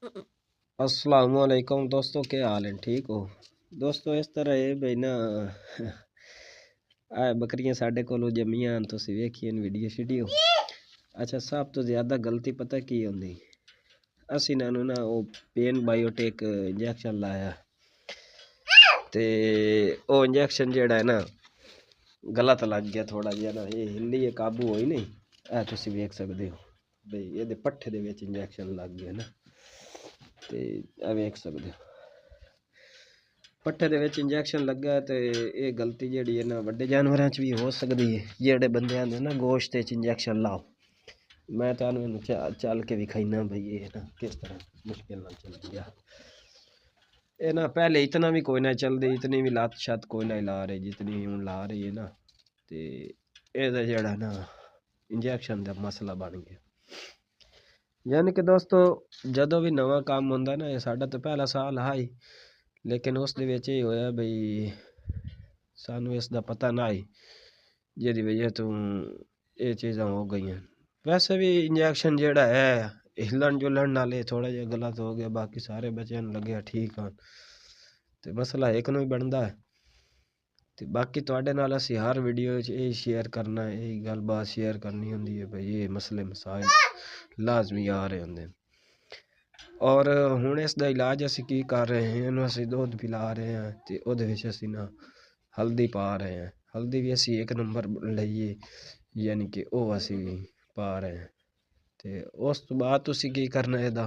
अस्सलाम वालेकुम दोस्तों, क्या हाल है? ठीक हो दोस्तों? इस तरह है भाई ना आ बकरियां साढ़े कोलों जम्मियां तुसीं वेखिए वीडियो शीडियो। अच्छा, सब तो ज़्यादा गलती पता की होंदी, असी इन्हां ना वो पेन बायोटेक इंजैक्शन लाया ते वो इंजैक्शन जेड़ा है ना गलत लग गया थोड़ा जिहा ना, ये हिल्ली काबू होई नहीं। तुसीं वेख सकदे हो भाई ये पट्ठे दे विच इंजैक्शन लग गया ना, ते वेख सकदे हो पट्ठे दे विच इंजैक्शन लगा। तो ये गलती जिहड़ी है ना वड्डे जानवरां च भी हो सकदी है, जेहड़े बंदे आंदे ना गोश्त च इंजैक्शन लाओ। मैं तुहानूं चल के विखाइना भाई ये ना किस तरह मुश्किल नाल चलदी है। ये ना पहले इतना भी कोई ना चलदी, इतनी भी लत शत कोई ना ला रही जितनी हुण ला रही है ना। ते एह्दा जेहड़ा ना इंजैक्शन दा मसला बन गया। यानी कि दोस्तों जदों भी नवां काम हुंदा ना, ये साडा तो पहला साल हा ही, लेकिन उस दे विच एह् होया बई सानू इसदा पता ना ही, जिहदी वजह तो ये चीज़ां हो गई। वैसे भी इंजैक्शन जेहड़ा है हिलन जुलन नाले थोड़ा जिहा गलत हो गया, बाकी सारे बच्चों नूं लग्या ठीक हाँ। ते मसला एक नूं ही बनदा है। ते बाकी तुहाडे नाल असीं हर वीडियो च यही शेयर करना है, यही गलबात शेयर करनी हुंदी है भाई, ये मसले मसाइल लाजमी आ रहे होंदे। और हुण इसदा इलाज असीं की कर रहे हैं, इहनूं असीं दुध पिला रहे हैं ते उहदे विच असीं ना हल्दी पा रहे हैं। हल्दी भी असीं एक नंबर लईए, यानी कि वो असीं पा रहे हैं। ते उस तो बाद तुसीं की करना इहदा,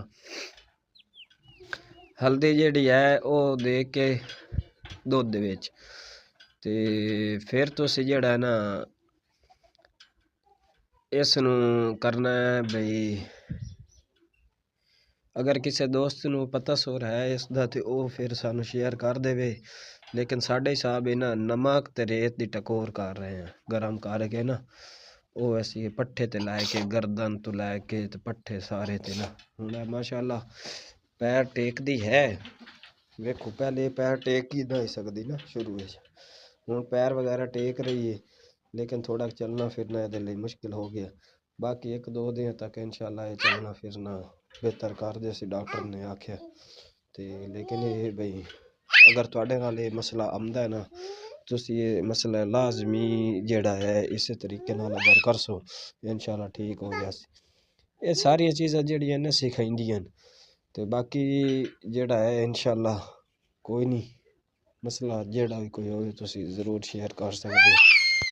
हल्दी जिहड़ी है वो दे के दुध दे विच, ते फिर तुसीं जेहड़ा है ना इस नूं करना है बई, अगर किसी दोस्त नूं पता सुर है इसदा ते वो फिर सानू शेयर कर देवे। लेकिन साढ़े हिसाब है ना नमक ते रेत दी टकोर कर रहे हैं, गर्म करके ना वो ऐसी पट्ठे ते लै के गर्दन तो लैके ते पट्ठे सारे ते ना हुण माशाअल्लाह पैर टेकदी है। वेखो पहले पैर टेक ही नहीं सकती ना शुरू में, हुण पैर वगैरह टेक रही है, लेकिन थोड़ा चलना फिरना ये लिए मुश्किल हो गया। बाकी एक दो दिन तक इंशाल्लाह चलना फिरना बेहतर कर दे डॉक्टर ने आख्या। ते लेकिन ये भाई अगर तुहाडे नाल ये मसला आंदा है ना, तुसीं ये मसला लाजमी जेड़ा है इस तरीके नाल अगर करसो इंशाल्लाह ठीक हो जासी। ये सारियां चीज़ां जेहड़ियां ने सिखाइंदियां न, ते बाकी जेड़ा है इंशाल्लाह कोई नहीं, मसला जेड़ा भी कोई होवे तुसीं ज़रूर शेयर कर सकदे हो।